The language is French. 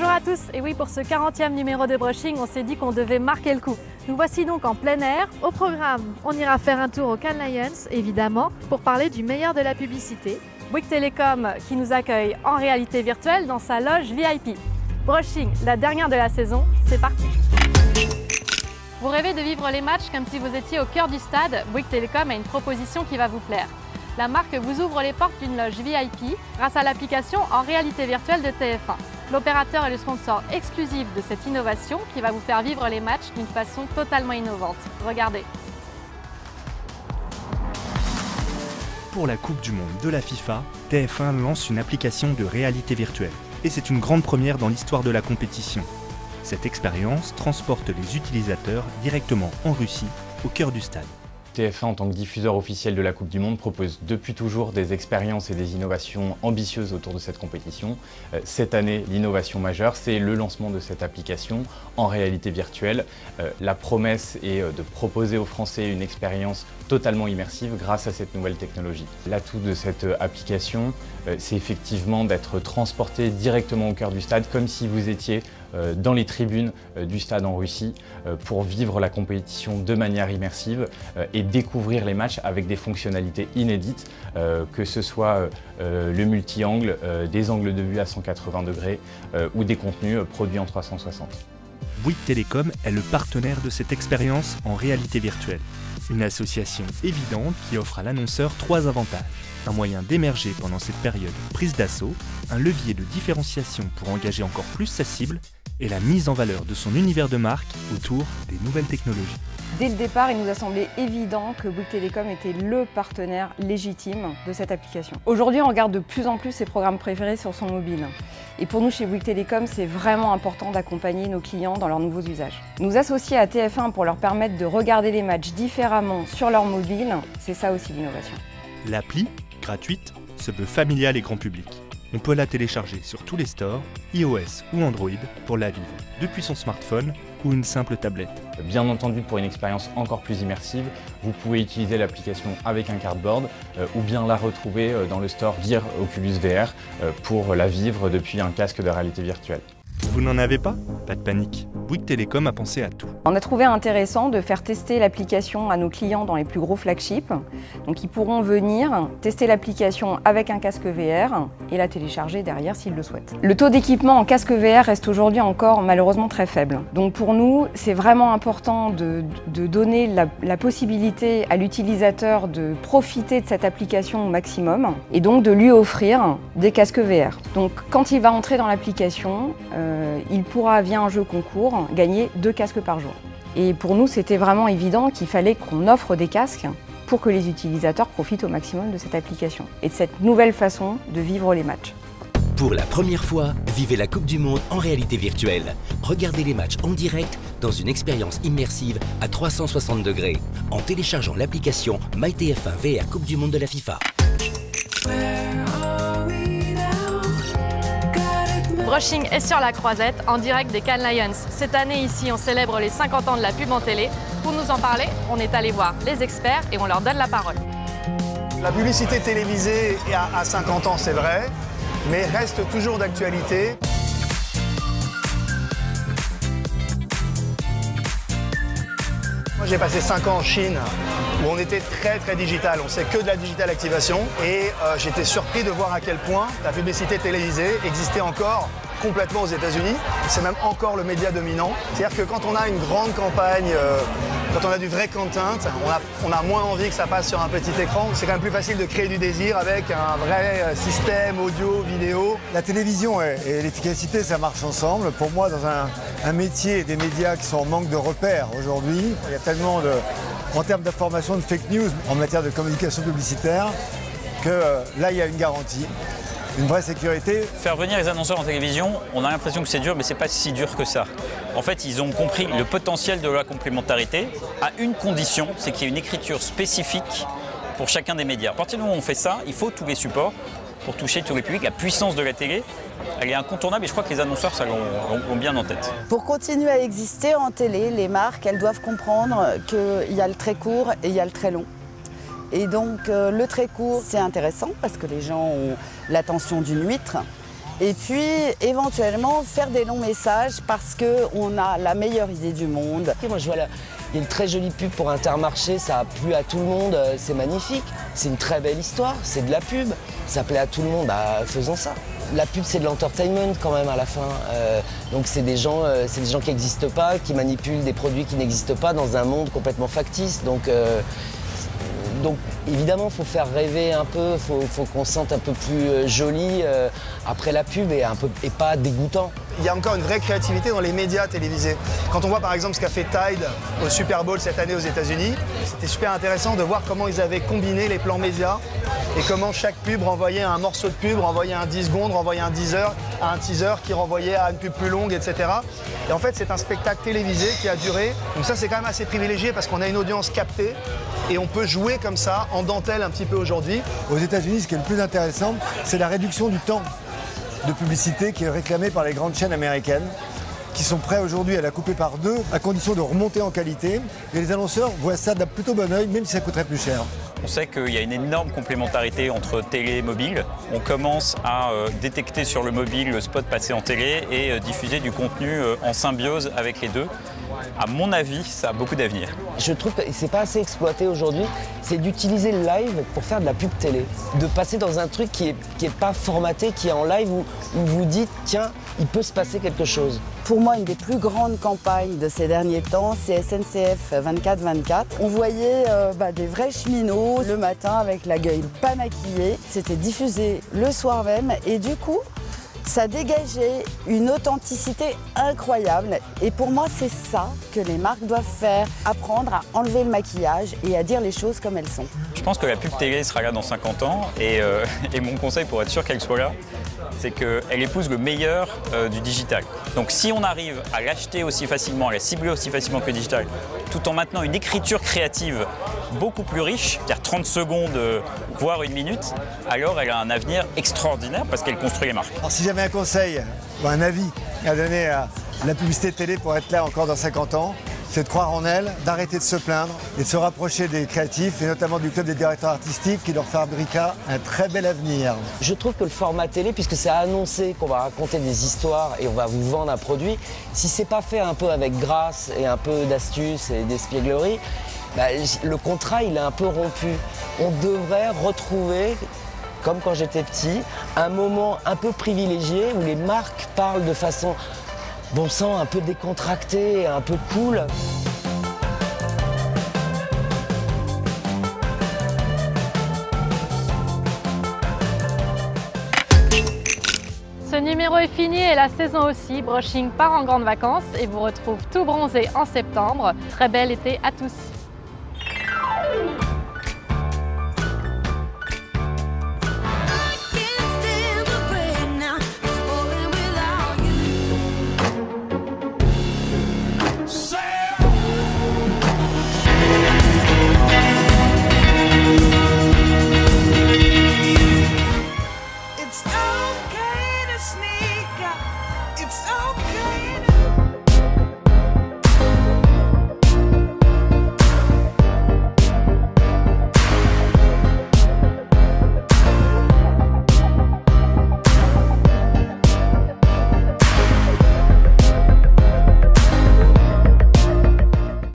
Bonjour à tous, et oui, pour ce 40e numéro de Brushing, on s'est dit qu'on devait marquer le coup. Nous voici donc en plein air. Au programme, on ira faire un tour au Cannes Lions, évidemment, pour parler du meilleur de la publicité. Bouygues Telecom qui nous accueille en réalité virtuelle dans sa loge VIP. Brushing, la dernière de la saison, c'est parti. Vous rêvez de vivre les matchs comme si vous étiez au cœur du stade? Bouygues Telecom a une proposition qui va vous plaire. La marque vous ouvre les portes d'une loge VIP grâce à l'application en réalité virtuelle de TF1. L'opérateur est le sponsor exclusif de cette innovation qui va vous faire vivre les matchs d'une façon totalement innovante. Regardez. Pour la Coupe du Monde de la FIFA, TF1 lance une application de réalité virtuelle. Et c'est une grande première dans l'histoire de la compétition. Cette expérience transporte les utilisateurs directement en Russie, au cœur du stade. TF1, en tant que diffuseur officiel de la Coupe du Monde, propose depuis toujours des expériences et des innovations ambitieuses autour de cette compétition. Cette année, l'innovation majeure, c'est le lancement de cette application en réalité virtuelle. La promesse est de proposer aux Français une expérience totalement immersive grâce à cette nouvelle technologie. L'atout de cette application, c'est effectivement d'être transporté directement au cœur du stade, comme si vous étiez dans les tribunes du stade en Russie pour vivre la compétition de manière immersive et découvrir les matchs avec des fonctionnalités inédites, que ce soit le multi-angle, des angles de vue à 180 degrés ou des contenus produits en 360. Bouygues Telecom est le partenaire de cette expérience en réalité virtuelle. Une association évidente qui offre à l'annonceur 3 avantages. Un moyen d'émerger pendant cette période prise d'assaut, un levier de différenciation pour engager encore plus sa cible et la mise en valeur de son univers de marque autour des nouvelles technologies. Dès le départ, il nous a semblé évident que Bouygues Telecom était le partenaire légitime de cette application. Aujourd'hui, on regarde de plus en plus ses programmes préférés sur son mobile. Et pour nous, chez Bouygues Telecom, c'est vraiment important d'accompagner nos clients dans leurs nouveaux usages. Nous associer à TF1 pour leur permettre de regarder les matchs différemment sur leur mobile, c'est ça aussi l'innovation. L'appli, gratuite, se veut familiale et grand public. On peut la télécharger sur tous les stores, iOS ou Android, pour la vivre depuis son smartphone ou une simple tablette. Bien entendu, pour une expérience encore plus immersive, vous pouvez utiliser l'application avec un cardboard ou bien la retrouver dans le store Gear Oculus VR pour la vivre depuis un casque de réalité virtuelle. Vous n'en avez pas? Pas de panique. Bouygues Telecom a pensé à tout. On a trouvé intéressant de faire tester l'application à nos clients dans les plus gros flagships. Donc ils pourront venir tester l'application avec un casque VR et la télécharger derrière s'ils le souhaitent. Le taux d'équipement en casque VR reste aujourd'hui encore malheureusement très faible. Donc pour nous, c'est vraiment important de donner la possibilité à l'utilisateur de profiter de cette application au maximum et donc de lui offrir des casques VR. Donc quand il va entrer dans l'application, il pourra, via un jeu concours, gagner 2 casques par jour. Et pour nous, c'était vraiment évident qu'il fallait qu'on offre des casques pour que les utilisateurs profitent au maximum de cette application et de cette nouvelle façon de vivre les matchs. Pour la première fois, vivez la Coupe du Monde en réalité virtuelle. Regardez les matchs en direct dans une expérience immersive à 360 degrés en téléchargeant l'application MyTF1 VR Coupe du Monde de la FIFA. Brushing est sur la croisette, en direct des Cannes Lions. Cette année ici, on célèbre les 50 ans de la pub en télé. Pour nous en parler, on est allé voir les experts et on leur donne la parole. La publicité télévisée à 50 ans, c'est vrai, mais reste toujours d'actualité. Moi, j'ai passé 5 ans en Chine, où on était très digital. On sait que de la digital activation. Et j'étais surpris de voir à quel point la publicité télévisée existait encore complètement aux États-Unis. C'est même encore le média dominant. C'est-à-dire que quand on a une grande campagne, quand on a du vrai content, on a moins envie que ça passe sur un petit écran. C'est quand même plus facile de créer du désir avec un vrai système audio, vidéo. La télévision et l'efficacité, ça marche ensemble. Pour moi, dans un métier et des médias qui sont en manque de repères aujourd'hui, il y a tellement en termes d'information, de fake news, en matière de communication publicitaire, que là, il y a une garantie. Une vraie sécurité. Faire venir les annonceurs en télévision, on a l'impression que c'est dur, mais c'est pas si dur que ça. En fait, ils ont compris le potentiel de la complémentarité à une condition, c'est qu'il y ait une écriture spécifique pour chacun des médias. À partir du moment où on fait ça, il faut tous les supports pour toucher tous les publics. La puissance de la télé, elle est incontournable et je crois que les annonceurs, ça l'ont bien en tête. Pour continuer à exister en télé, les marques, elles doivent comprendre qu'il y a le très court et il y a le très long. Et donc le très court, c'est intéressant parce que les gens ont l'attention d'une huître. Et puis éventuellement faire des longs messages parce qu'on a la meilleure idée du monde. Moi je vois il y a une très jolie pub pour Intermarché, ça a plu à tout le monde, c'est magnifique. C'est une très belle histoire, c'est de la pub, ça plaît à tout le monde, bah faisons ça. La pub c'est de l'entertainment quand même à la fin, donc c'est des gens qui n'existent pas, qui manipulent des produits qui n'existent pas dans un monde complètement factice. Donc évidemment, il faut faire rêver un peu, faut qu'on se sente un peu plus joli après la pub et pas dégoûtant. Il y a encore une vraie créativité dans les médias télévisés. Quand on voit par exemple ce qu'a fait Tide au Super Bowl cette année aux États-Unis, c'était super intéressant de voir comment ils avaient combiné les plans médias et comment chaque pub renvoyait à un morceau de pub, renvoyait à un 10 secondes, renvoyait à un teaser qui renvoyait à une pub plus longue, etc. Et en fait, c'est un spectacle télévisé qui a duré. Donc ça, c'est quand même assez privilégié parce qu'on a une audience captée et on peut jouer comme ça, en dentelle un petit peu aujourd'hui. Aux États-Unis, ce qui est le plus intéressant, c'est la réduction du temps de publicité qui est réclamée par les grandes chaînes américaines, qui sont prêts aujourd'hui à la couper par deux, à condition de remonter en qualité. Et les annonceurs voient ça d'un plutôt bon oeil, même si ça coûterait plus cher. On sait qu'il y a une énorme complémentarité entre télé et mobile. On commence à détecter sur le mobile le spot passé en télé et diffuser du contenu en symbiose avec les deux. À mon avis, ça a beaucoup d'avenir. Je trouve que c'est pas assez exploité aujourd'hui, c'est d'utiliser le live pour faire de la pub télé. De passer dans un truc qui est pas formaté, qui est en live où vous dites tiens, il peut se passer quelque chose. Pour moi, une des plus grandes campagnes de ces derniers temps, c'est SNCF 24/24. On voyait des vrais cheminots le matin avec la gueule pas maquillée. C'était diffusé le soir même et du coup, ça dégageait une authenticité incroyable. Et pour moi, c'est ça que les marques doivent faire, apprendre à enlever le maquillage et à dire les choses comme elles sont. Je pense que la pub télé sera là dans 50 ans et mon conseil pour être sûr qu'elle soit là, c'est qu'elle épouse le meilleur du digital. Donc si on arrive à l'acheter aussi facilement, à la cibler aussi facilement que le digital, tout en maintenant une écriture créative beaucoup plus riche, c'est-à-dire 30 secondes, voire une minute, alors elle a un avenir extraordinaire parce qu'elle construit les marques. Alors si j'avais un conseil ou un avis à donner à la publicité télé pour être là encore dans 50 ans, c'est de croire en elle, d'arrêter de se plaindre et de se rapprocher des créatifs et notamment du club des directeurs artistiques qui leur fabriquera un très bel avenir. Je trouve que le format télé, puisque c'est annoncé qu'on va raconter des histoires et on va vous vendre un produit, si c'est pas fait un peu avec grâce et un peu d'astuce et d'espièglerie, le contrat il est un peu rompu. On devrait retrouver, comme quand j'étais petit, un moment un peu privilégié où les marques parlent de façon bon sang, un peu décontractée, un peu cool. Ce numéro est fini et la saison aussi. Brushing part en grandes vacances et vous retrouve tout bronzé en septembre. Très bel été à tous. It's okay to sneak out. It's okay.